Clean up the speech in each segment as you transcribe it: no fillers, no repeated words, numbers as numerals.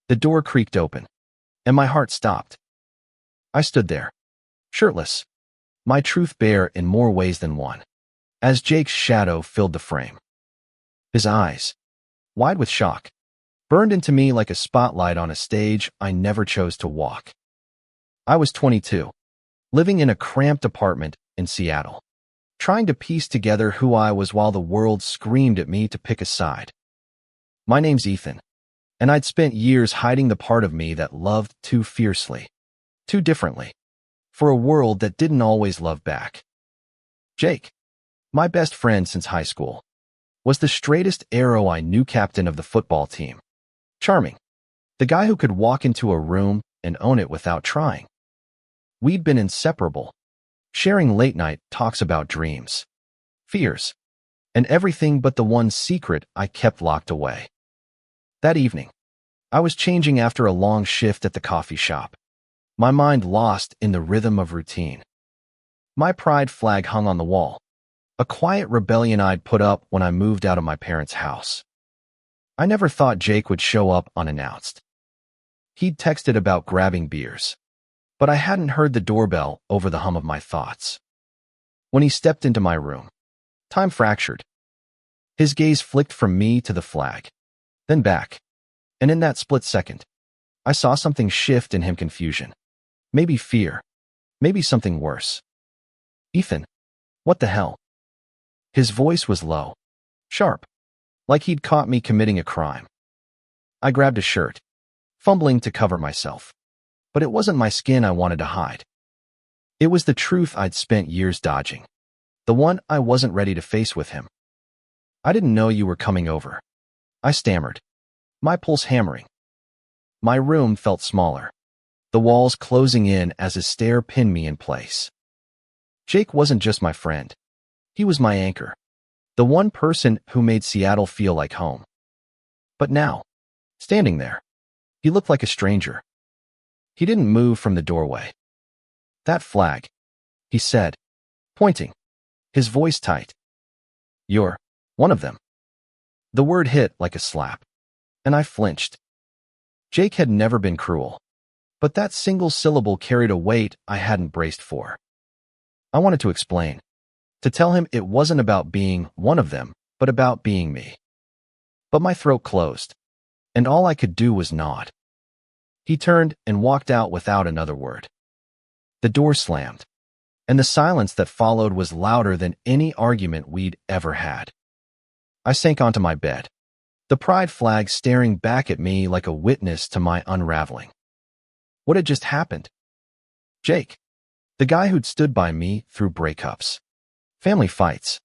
The door creaked open, and my heart stopped. I stood there, shirtless, my truth bare in more ways than one, as Jake's shadow filled the frame. His eyes, wide with shock, burned into me like a spotlight on a stage I never chose to walk. I was 22, living in a cramped apartment in Seattle, trying to piece together who I was while the world screamed at me to pick a side. My name's Ethan, and I'd spent years hiding the part of me that loved too fiercely, too differently, for a world that didn't always love back. Jake, my best friend since high school, was the straightest arrow I knew, captain of the football team. Charming, the guy who could walk into a room and own it without trying. We'd been inseparable, sharing late-night talks about dreams, fears, and everything but the one secret I kept locked away. That evening, I was changing after a long shift at the coffee shop, my mind lost in the rhythm of routine. My pride flag hung on the wall, a quiet rebellion I'd put up when I moved out of my parents' house. I never thought Jake would show up unannounced. He'd texted about grabbing beers, but I hadn't heard the doorbell over the hum of my thoughts. When he stepped into my room, time fractured. His gaze flicked from me to the flag, then back, and in that split second, I saw something shift in him: confusion, maybe fear, maybe something worse. "Ethan, what the hell?" His voice was low, sharp, like he'd caught me committing a crime. I grabbed a shirt, fumbling to cover myself, but it wasn't my skin I wanted to hide. It was the truth I'd spent years dodging, the one I wasn't ready to face with him. "I didn't know you were coming over," I stammered, my pulse hammering. My room felt smaller, the walls closing in as his stare pinned me in place. Jake wasn't just my friend. He was my anchor, the one person who made Seattle feel like home. But now, standing there, he looked like a stranger. He didn't move from the doorway. "That flag," he said, pointing, his voice tight. "You're one of them." The word hit like a slap, and I flinched. Jake had never been cruel, but that single syllable carried a weight I hadn't braced for. I wanted to explain, to tell him it wasn't about being one of them, but about being me. But my throat closed, and all I could do was nod. He turned and walked out without another word. The door slammed, and the silence that followed was louder than any argument we'd ever had. I sank onto my bed, the pride flag staring back at me like a witness to my unraveling. What had just happened? Jake, the guy who'd stood by me through breakups, family fights,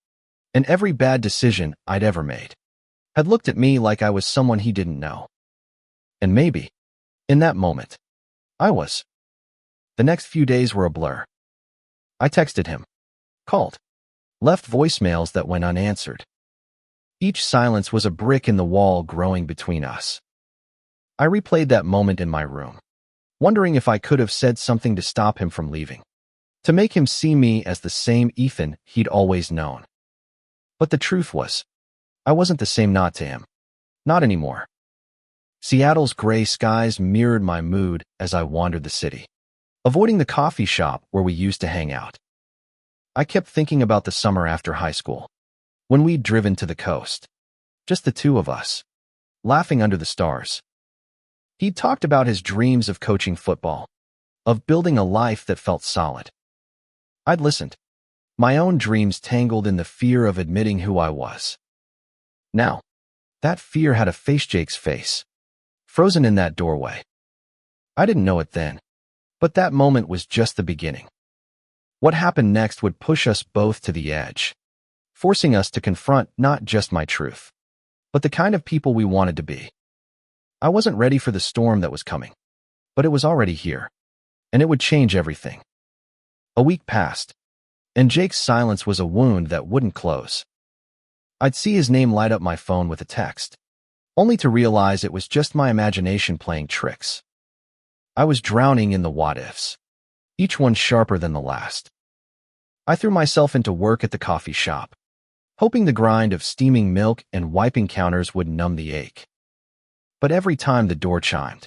and every bad decision I'd ever made, had looked at me like I was someone he didn't know. And maybe, in that moment, I was. The next few days were a blur. I texted him, called, left voicemails that went unanswered. Each silence was a brick in the wall growing between us. I replayed that moment in my room, wondering if I could have said something to stop him from leaving, to make him see me as the same Ethan he'd always known. But the truth was, I wasn't the same, not to him. Not anymore. Seattle's gray skies mirrored my mood as I wandered the city, avoiding the coffee shop where we used to hang out. I kept thinking about the summer after high school, when we'd driven to the coast, just the two of us, laughing under the stars. He'd talked about his dreams of coaching football, of building a life that felt solid. I'd listened, my own dreams tangled in the fear of admitting who I was. Now, that fear had a face: Jake's face, frozen in that doorway. I didn't know it then, but that moment was just the beginning. What happened next would push us both to the edge, forcing us to confront not just my truth, but the kind of people we wanted to be. I wasn't ready for the storm that was coming, but it was already here, and it would change everything. A week passed, and Jake's silence was a wound that wouldn't close. I'd see his name light up my phone with a text, only to realize it was just my imagination playing tricks. I was drowning in the what-ifs, each one sharper than the last. I threw myself into work at the coffee shop, hoping the grind of steaming milk and wiping counters would numb the ache. But every time the door chimed,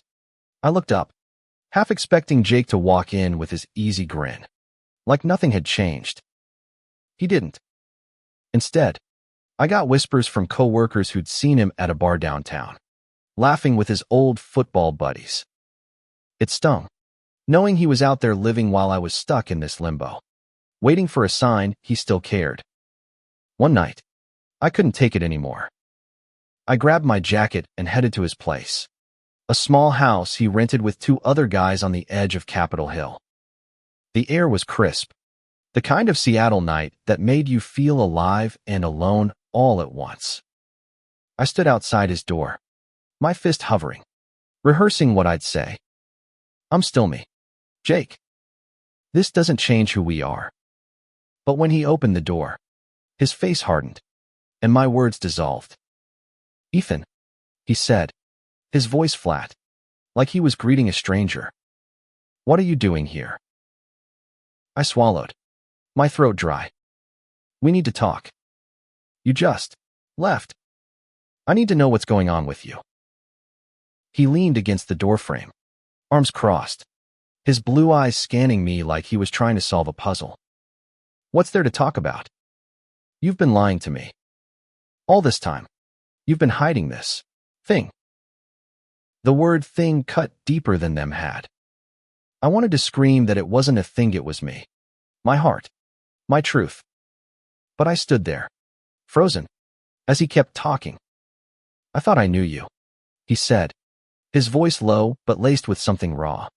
I looked up, half expecting Jake to walk in with his easy grin, like nothing had changed. He didn't. Instead, I got whispers from coworkers who'd seen him at a bar downtown, laughing with his old football buddies. It stung, knowing he was out there living while I was stuck in this limbo, waiting for a sign he still cared. One night, I couldn't take it anymore. I grabbed my jacket and headed to his place, a small house he rented with two other guys on the edge of Capitol Hill. The air was crisp, the kind of Seattle night that made you feel alive and alone all at once. I stood outside his door, my fist hovering, rehearsing what I'd say. I'm still me, Jake. This doesn't change who we are. But when he opened the door, his face hardened, and my words dissolved. Ethan, he said, his voice flat, like he was greeting a stranger. What are you doing here? I swallowed, my throat dry. We need to talk. You just left. I need to know what's going on with you. He leaned against the doorframe, arms crossed, his blue eyes scanning me like he was trying to solve a puzzle. What's there to talk about? You've been lying to me. All this time, you've been hiding this thing. The word thing cut deeper than them had. I wanted to scream that it wasn't a thing, it was me. My heart. My truth. But I stood there, frozen, as he kept talking. I thought I knew you, he said, his voice low but laced with something raw.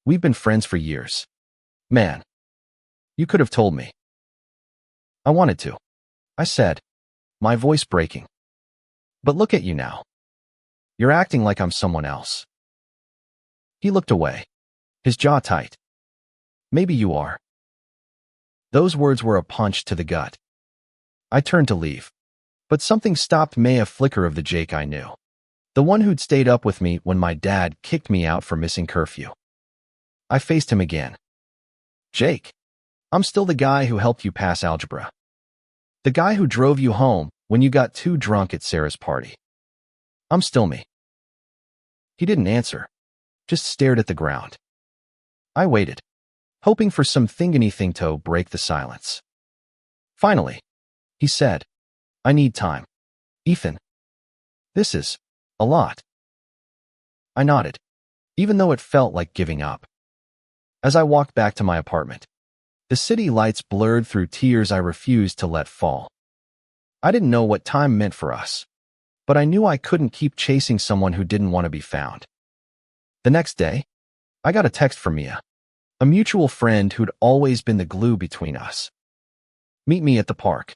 We've been friends for years. Man, you could have told me. I wanted to, I said, my voice breaking. But look at you now. You're acting like I'm someone else. He looked away, his jaw tight. Maybe you are. Those words were a punch to the gut. I turned to leave, but something stopped me, a flicker of the Jake I knew. The one who'd stayed up with me when my dad kicked me out for missing curfew. I faced him again. Jake, I'm still the guy who helped you pass algebra. The guy who drove you home when you got too drunk at Sarah's party. I'm still me. He didn't answer, just stared at the ground. I waited, hoping for some anything to break the silence. Finally, he said, I need time. Ethan, this is a lot. I nodded, even though it felt like giving up. As I walked back to my apartment, the city lights blurred through tears I refused to let fall. I didn't know what time meant for us, but I knew I couldn't keep chasing someone who didn't want to be found. The next day, I got a text from Mia, a mutual friend who'd always been the glue between us. Meet me at the park.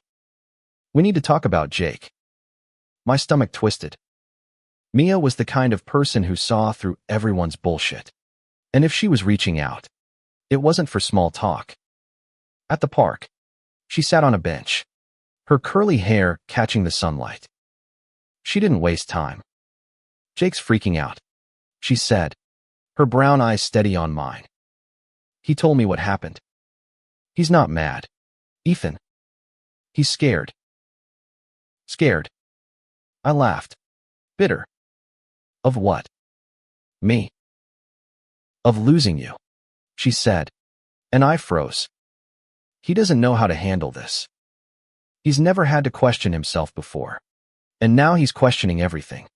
We need to talk about Jake. My stomach twisted. Mia was the kind of person who saw through everyone's bullshit. And if she was reaching out, it wasn't for small talk. At the park, she sat on a bench, her curly hair catching the sunlight. She didn't waste time. Jake's freaking out, she said, her brown eyes steady on mine. He told me what happened. He's not mad, Ethan. He's scared. Scared. I laughed. Bitter. Of what? Me. Of losing you, she said, and I froze. He doesn't know how to handle this. He's never had to question himself before, and now he's questioning everything.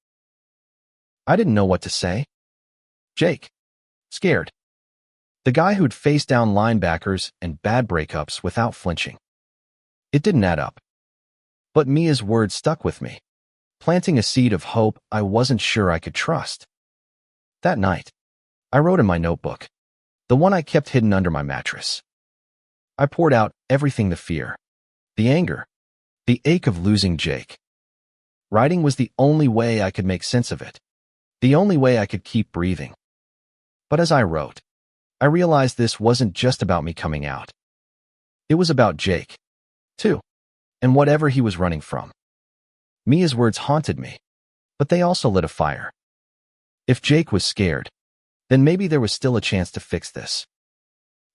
I didn't know what to say. Jake. Scared. The guy who'd faced down linebackers and bad breakups without flinching. It didn't add up. But Mia's words stuck with me, planting a seed of hope I wasn't sure I could trust. That night, I wrote in my notebook, the one I kept hidden under my mattress. I poured out everything, the fear, the anger, the ache of losing Jake. Writing was the only way I could make sense of it, the only way I could keep breathing. But as I wrote, I realized this wasn't just about me coming out. It was about Jake, too, and whatever he was running from. Mia's words haunted me, but they also lit a fire. If Jake was scared, then maybe there was still a chance to fix this.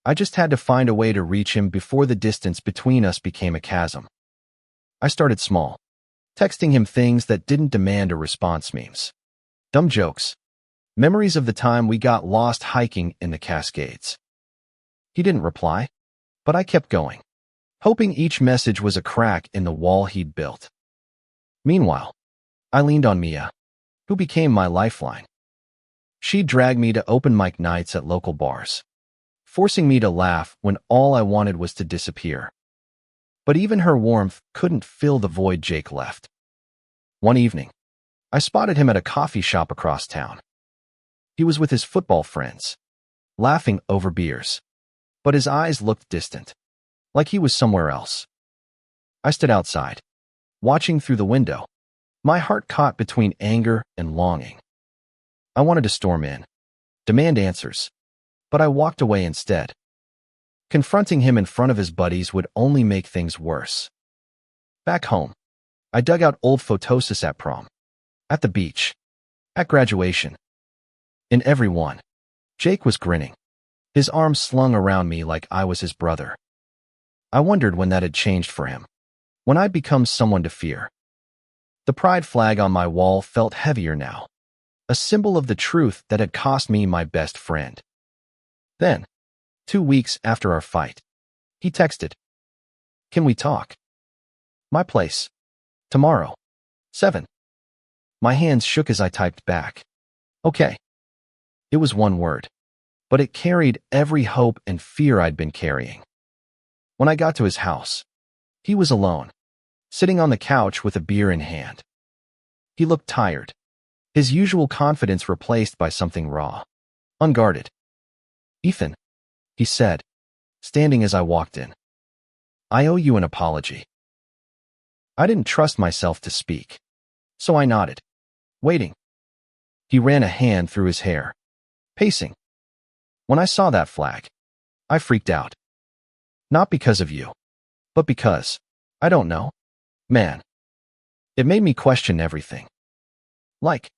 I just had to find a way to reach him before the distance between us became a chasm. I started small, texting him things that didn't demand a response, memes. Dumb jokes. Memories of the time we got lost hiking in the Cascades. He didn't reply, but I kept going, hoping each message was a crack in the wall he'd built. Meanwhile, I leaned on Mia, who became my lifeline. She dragged me to open mic nights at local bars, forcing me to laugh when all I wanted was to disappear. But even her warmth couldn't fill the void Jake left. One evening, I spotted him at a coffee shop across town. He was with his football friends, laughing over beers, but his eyes looked distant, like he was somewhere else. I stood outside, watching through the window, my heart caught between anger and longing. I wanted to storm in, demand answers, but I walked away instead. Confronting him in front of his buddies would only make things worse. Back home, I dug out old photos at prom, at the beach, at graduation. In every one, Jake was grinning, his arms slung around me like I was his brother. I wondered when that had changed for him, when I'd become someone to fear. The pride flag on my wall felt heavier now, a symbol of the truth that had cost me my best friend. Then, 2 weeks after our fight, he texted, "Can we talk? My place. Tomorrow. 7. My hands shook as I typed back, "Okay." It was one word, but it carried every hope and fear I'd been carrying. When I got to his house, he was alone, sitting on the couch with a beer in hand. He looked tired, his usual confidence replaced by something raw, unguarded. "Ethan," he said, standing as I walked in, "I owe you an apology." I didn't trust myself to speak, so I nodded, waiting. He ran a hand through his hair, pacing. When I saw that flag, I freaked out. Not because of you, but because, I don't know, man. It made me question everything. Like,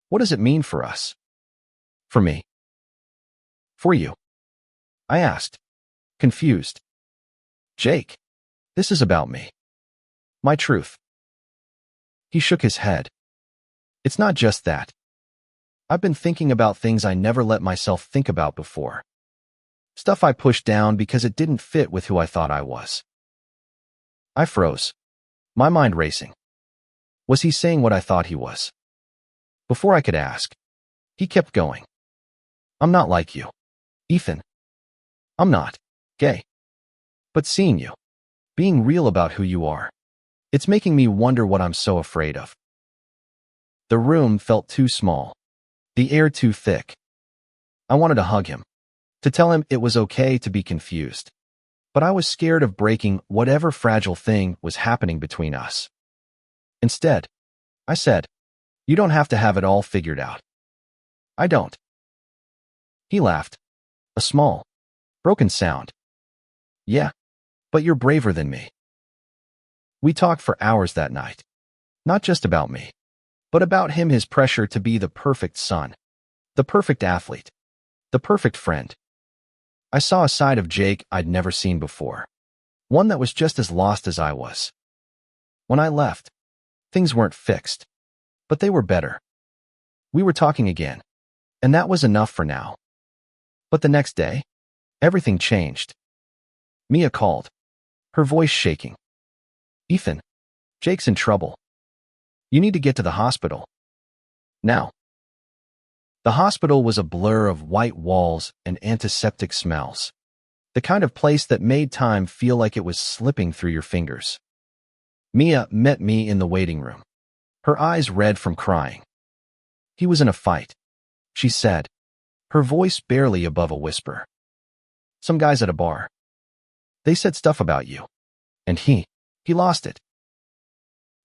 what does it mean for us? For me? For you? I asked, confused. Jake, this is about me. My truth. He shook his head. It's not just that. I've been thinking about things I never let myself think about before. Stuff I pushed down because it didn't fit with who I thought I was. I froze, my mind racing. Was he saying what I thought he was? Before I could ask, he kept going. I'm not like you, Ethan. I'm not gay. But seeing you, being real about who you are, it's making me wonder what I'm so afraid of. The room felt too small, the air too thick. I wanted to hug him, to tell him it was okay to be confused. But I was scared of breaking whatever fragile thing was happening between us. Instead, I said, "You don't have to have it all figured out." I don't. He laughed, a small, broken sound. Yeah, but you're braver than me. We talked for hours that night, not just about me, but about him, his pressure to be the perfect son, the perfect athlete, the perfect friend. I saw a side of Jake I'd never seen before, one that was just as lost as I was. When I left, things weren't fixed, but they were better. We were talking again, and that was enough for now. But the next day, everything changed. Mia called, her voice shaking. "Ethan, Jake's in trouble. You need to get to the hospital. Now." The hospital was a blur of white walls and antiseptic smells, the kind of place that made time feel like it was slipping through your fingers. Mia met me in the waiting room, her eyes red from crying. "He was in a fight," she said, her voice barely above a whisper. "Some guys at a bar. They said stuff about you, and he lost it."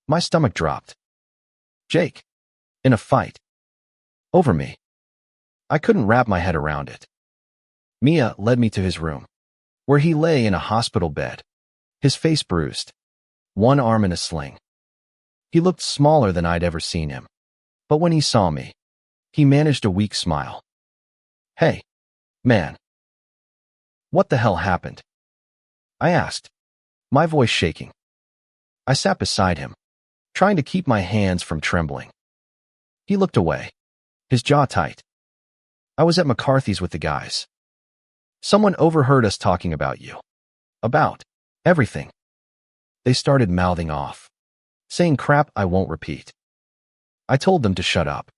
My stomach dropped. Jake, in a fight. Over me. I couldn't wrap my head around it. Mia led me to his room, where he lay in a hospital bed, his face bruised, one arm in a sling. He looked smaller than I'd ever seen him, but when he saw me, he managed a weak smile. "Hey, man. What the hell happened?" I asked, my voice shaking. I sat beside him, trying to keep my hands from trembling. He looked away, his jaw tight. I was at McCarthy's with the guys. Someone overheard us talking about you. About everything. They started mouthing off, saying crap I won't repeat. I told them to shut up,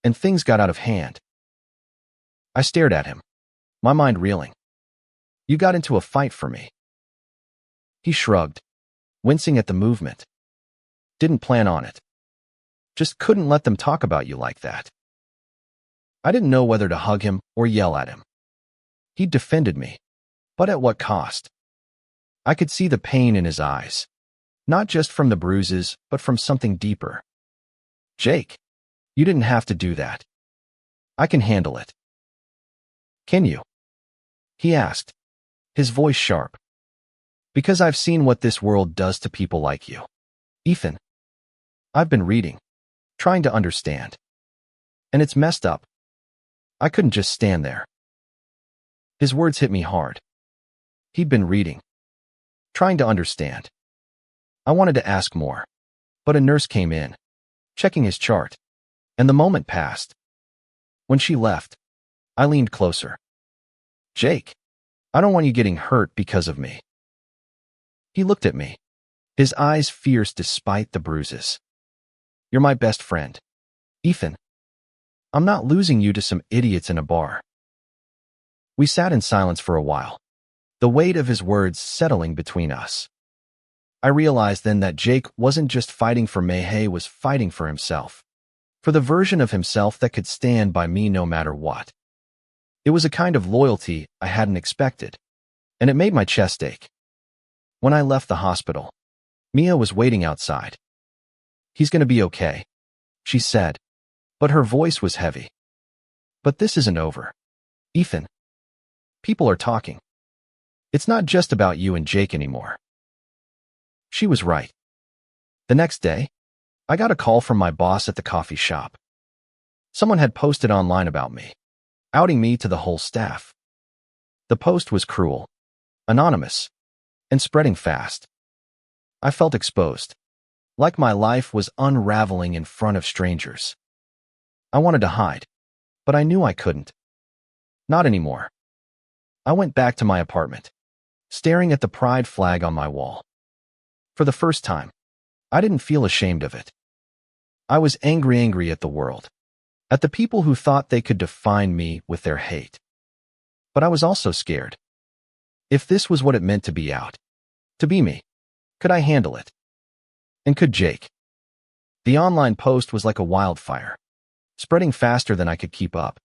and things got out of hand. I stared at him, my mind reeling. You got into a fight for me. He shrugged, wincing at the movement. Didn't plan on it. Just couldn't let them talk about you like that. I didn't know whether to hug him or yell at him. He defended me, but at what cost? I could see the pain in his eyes, not just from the bruises, but from something deeper. Jake, you didn't have to do that. I can handle it. Can you? He asked, his voice sharp. Because I've seen what this world does to people like you. Ethan, I've been reading, trying to understand. And it's messed up. I couldn't just stand there. His words hit me hard. He'd been reading, trying to understand. I wanted to ask more, but a nurse came in, checking his chart, and the moment passed. When she left, I leaned closer. Jake, I don't want you getting hurt because of me. He looked at me, his eyes fierce despite the bruises. You're my best friend. Ethan, I'm not losing you to some idiots in a bar. We sat in silence for a while, the weight of his words settling between us. I realized then that Jake wasn't just fighting for me, he was fighting for himself, for the version of himself that could stand by me no matter what. It was a kind of loyalty I hadn't expected, and it made my chest ache. When I left the hospital, Mia was waiting outside. He's going to be okay, she said, but her voice was heavy. But this isn't over. Ethan, people are talking. It's not just about you and Jake anymore. She was right. The next day, I got a call from my boss at the coffee shop. Someone had posted online about me, outing me to the whole staff. The post was cruel, anonymous, and spreading fast. I felt exposed, like my life was unraveling in front of strangers. I wanted to hide, but I knew I couldn't. Not anymore. I went back to my apartment, staring at the pride flag on my wall. For the first time, I didn't feel ashamed of it. I was angry at the world, at the people who thought they could define me with their hate. But I was also scared. If this was what it meant to be out, to be me, could I handle it? And could Jake? The online post was like a wildfire, spreading faster than I could keep up.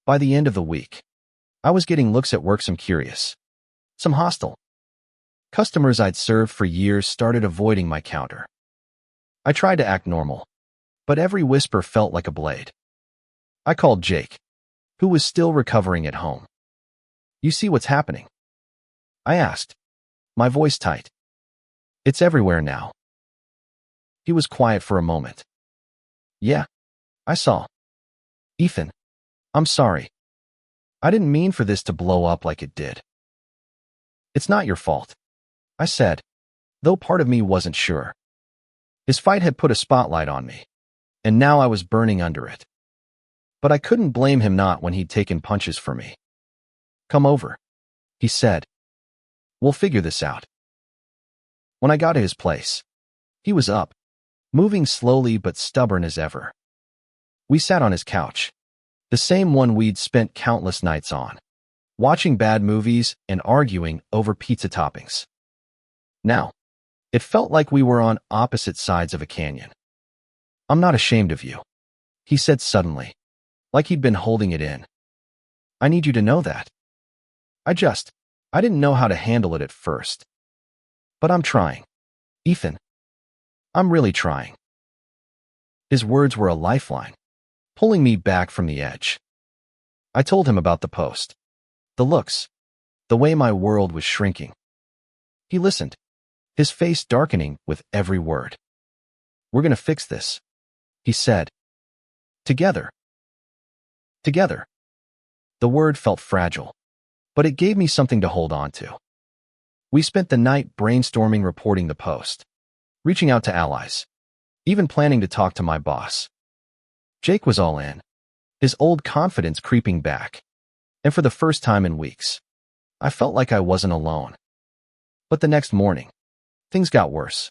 By the end of the week, I was getting looks at work, some curious, some hostile. Customers I'd served for years started avoiding my counter. I tried to act normal, but every whisper felt like a blade. I called Jake, who was still recovering at home. You see what's happening? I asked, my voice tight. It's everywhere now. He was quiet for a moment. Yeah, I saw. Ethan, I'm sorry. I didn't mean for this to blow up like it did. It's not your fault, I said, though part of me wasn't sure. His fight had put a spotlight on me, and now I was burning under it. But I couldn't blame him not when he'd taken punches for me. Come over, he said. We'll figure this out. When I got to his place, he was up, moving slowly but stubborn as ever. We sat on his couch, the same one we'd spent countless nights on, watching bad movies and arguing over pizza toppings. Now, it felt like we were on opposite sides of a canyon. I'm not ashamed of you, he said suddenly, like he'd been holding it in. I need you to know that. I didn't know how to handle it at first. But I'm trying. Ethan, I'm really trying. His words were a lifeline, pulling me back from the edge. I told him about the post, the looks, the way my world was shrinking. He listened, his face darkening with every word. We're going to fix this, he said. Together. Together. The word felt fragile, but it gave me something to hold on to. We spent the night brainstorming reporting the post, reaching out to allies, even planning to talk to my boss. Jake was all in, his old confidence creeping back. And for the first time in weeks, I felt like I wasn't alone. But the next morning, things got worse.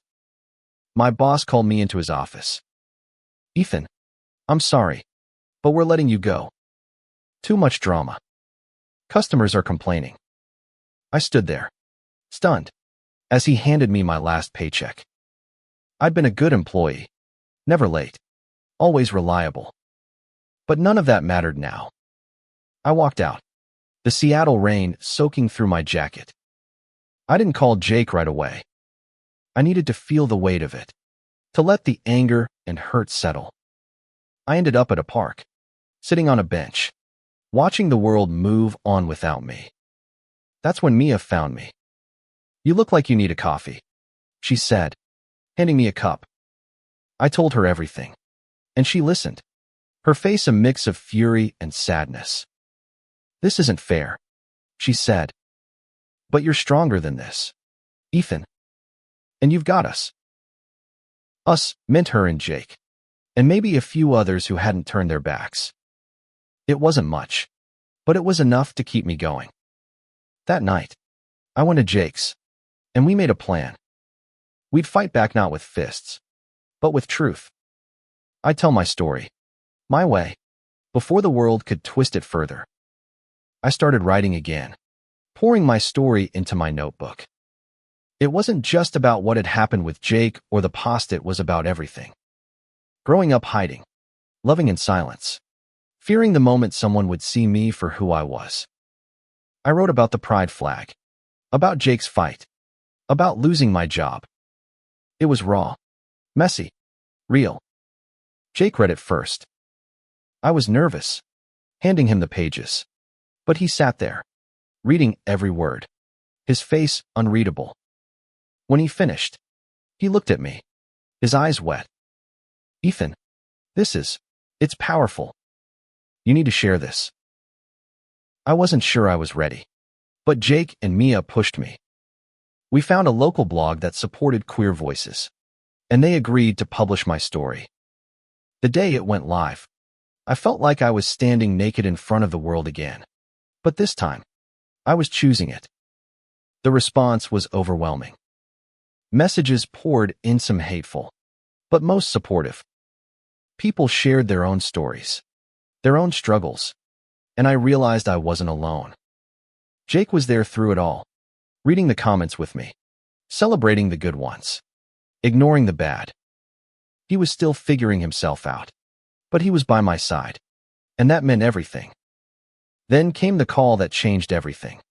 My boss called me into his office. "Ethan, I'm sorry, but we're letting you go. Too much drama. Customers are complaining." I stood there, stunned, as he handed me my last paycheck. I'd been a good employee, never late, always reliable. But none of that mattered now. I walked out, the Seattle rain soaking through my jacket. I didn't call Jake right away. I needed to feel the weight of it, to let the anger and hurt settle. I ended up at a park, sitting on a bench, watching the world move on without me. That's when Mia found me. "You look like you need a coffee," she said, handing me a cup. I told her everything, and she listened, her face a mix of fury and sadness. "This isn't fair," she said. "But you're stronger than this, Ethan. And you've got us." Us meant her and Jake, and maybe a few others who hadn't turned their backs. It wasn't much, but it was enough to keep me going. That night, I went to Jake's, and we made a plan. We'd fight back not with fists, but with truth. I'd tell my story, my way, before the world could twist it further. I started writing again, pouring my story into my notebook. It wasn't just about what had happened with Jake or the past, it was about everything. Growing up hiding, loving in silence, fearing the moment someone would see me for who I was. I wrote about the pride flag, about Jake's fight, about losing my job. It was raw, messy, real. Jake read it first. I was nervous, handing him the pages, but he sat there, reading every word, his face unreadable. When he finished, he looked at me, his eyes wet. "Ethan, it's powerful. You need to share this." I wasn't sure I was ready, but Jake and Mia pushed me. We found a local blog that supported queer voices, and they agreed to publish my story. The day it went live, I felt like I was standing naked in front of the world again. But this time, I was choosing it. The response was overwhelming. Messages poured in, some hateful, but most supportive. People shared their own stories, their own struggles, and I realized I wasn't alone. Jake was there through it all, reading the comments with me, celebrating the good ones, ignoring the bad. He was still figuring himself out, but he was by my side, and that meant everything. Then came the call that changed everything.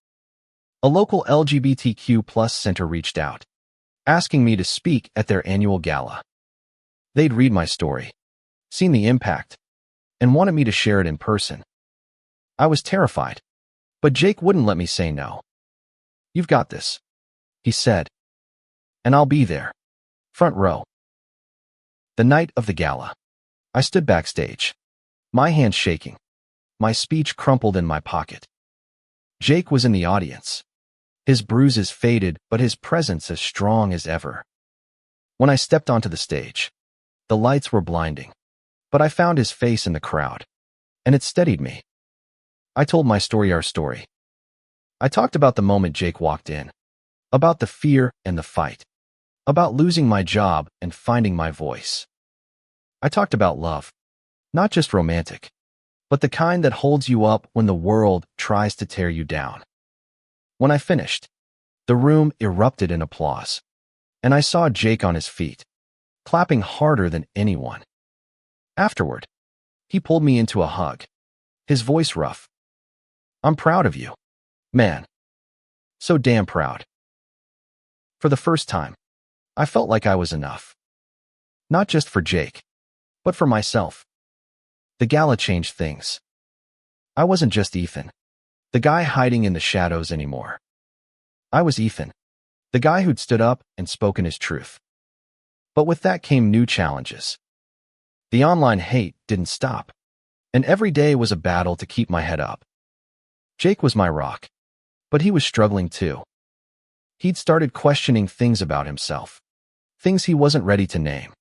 A local LGBTQ+ center reached out, asking me to speak at their annual gala. They'd read my story, seen the impact, and wanted me to share it in person. I was terrified, but Jake wouldn't let me say no. "You've got this," he said, "and I'll be there, front row." The night of the gala, I stood backstage, my hands shaking, my speech crumpled in my pocket. Jake was in the audience, his bruises faded, but his presence as strong as ever. When I stepped onto the stage, the lights were blinding, but I found his face in the crowd, and it steadied me. I told my story, our story. I talked about the moment Jake walked in, about the fear and the fight, about losing my job and finding my voice. I talked about love, not just romantic, but the kind that holds you up when the world tries to tear you down. When I finished, the room erupted in applause, and I saw Jake on his feet, clapping harder than anyone. Afterward, he pulled me into a hug, his voice rough. "I'm proud of you, man. So damn proud." For the first time, I felt like I was enough. Not just for Jake, but for myself. The gala changed things. I wasn't just Ethan, the guy hiding in the shadows, anymore. I was Ethan, the guy who'd stood up and spoken his truth. But with that came new challenges. The online hate didn't stop, and every day was a battle to keep my head up. Jake was my rock, but he was struggling too. He'd started questioning things about himself, things he wasn't ready to name.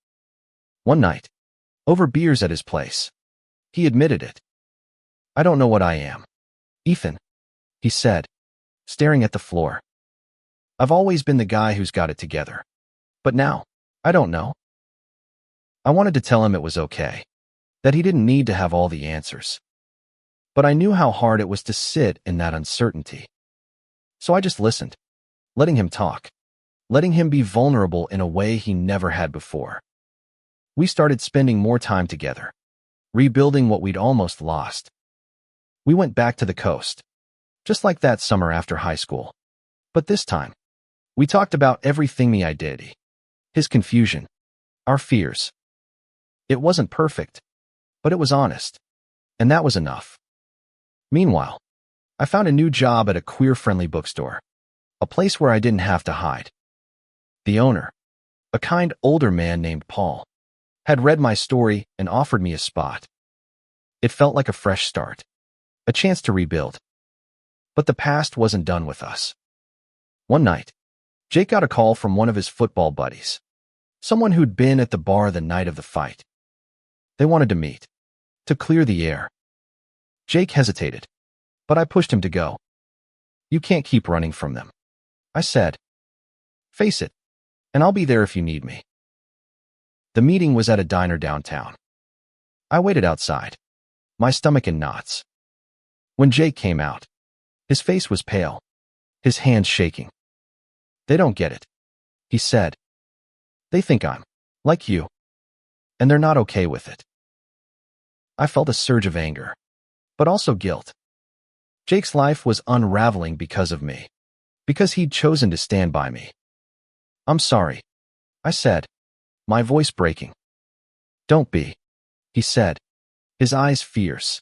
One night, over beers at his place, he admitted it. I don't know what I am. Ethan, he said, staring at the floor. I've always been the guy who's got it together. But now, I don't know. I wanted to tell him it was okay, that he didn't need to have all the answers. But I knew how hard it was to sit in that uncertainty. So I just listened, letting him talk, letting him be vulnerable in a way he never had before. We started spending more time together, rebuilding what we'd almost lost. We went back to the coast, just like that summer after high school. But this time, we talked about everything: the identity, his confusion, our fears. It wasn't perfect, but it was honest, and that was enough. Meanwhile, I found a new job at a queer-friendly bookstore, a place where I didn't have to hide. The owner, a kind older man named Paul, had read my story and offered me a spot. It felt like a fresh start, a chance to rebuild. But the past wasn't done with us. One night, Jake got a call from one of his football buddies, someone who'd been at the bar the night of the fight. They wanted to meet, to clear the air. Jake hesitated, but I pushed him to go. You can't keep running from them, I said. Face it, and I'll be there if you need me. The meeting was at a diner downtown. I waited outside, my stomach in knots. When Jake came out, his face was pale, his hands shaking. They don't get it, he said. They think I'm like you, and they're not okay with it. I felt a surge of anger, but also guilt. Jake's life was unraveling because of me, because he'd chosen to stand by me. I'm sorry, I said, my voice breaking. Don't be, he said, his eyes fierce.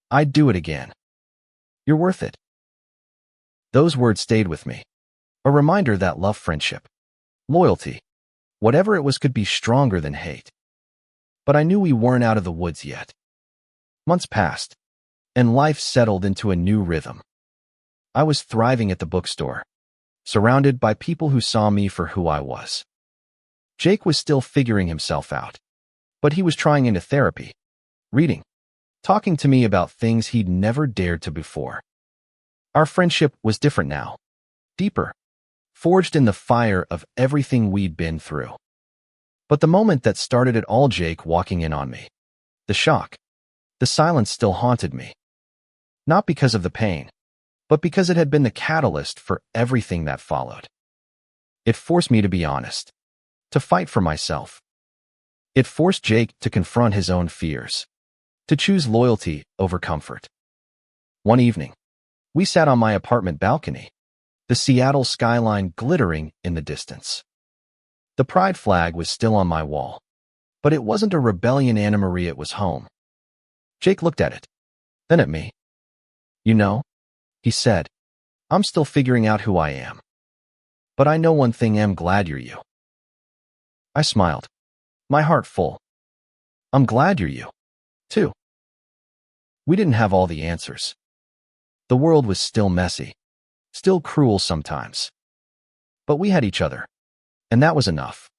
I'd do it again. You're worth it. Those words stayed with me, a reminder that love, friendship, loyalty, whatever it was, could be stronger than hate. But I knew we weren't out of the woods yet. Months passed, and life settled into a new rhythm. I was thriving at the bookstore, surrounded by people who saw me for who I was. Jake was still figuring himself out, but he was trying into therapy, reading, talking to me about things he'd never dared to before. Our friendship was different now, deeper, forged in the fire of everything we'd been through. But the moment that started it all, Jake walking in on me, the shock, the silence still haunted me. Not because of the pain, but because it had been the catalyst for everything that followed. It forced me to be honest, to fight for myself. It forced Jake to confront his own fears, to choose loyalty over comfort. One evening, we sat on my apartment balcony, the Seattle skyline glittering in the distance. The pride flag was still on my wall, but it wasn't a rebellion Anna Marie, it was home. Jake looked at it, then at me. You know, he said, I'm still figuring out who I am. But I know one thing: I'm glad you're you. I smiled, my heart full. I'm glad you're you, too. We didn't have all the answers. The world was still messy, still cruel sometimes. But we had each other, and that was enough.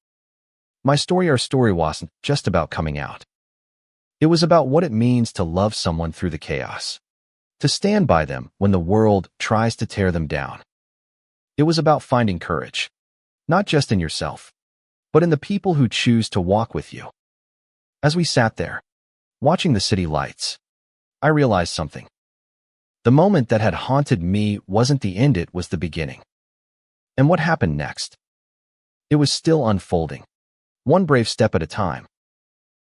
My story, our story, wasn't just about coming out. It was about what it means to love someone through the chaos, to stand by them when the world tries to tear them down. It was about finding courage, not just in yourself, but in the people who choose to walk with you. As we sat there, watching the city lights, I realized something. The moment that had haunted me wasn't the end, it was the beginning. And what happened next? It was still unfolding, one brave step at a time.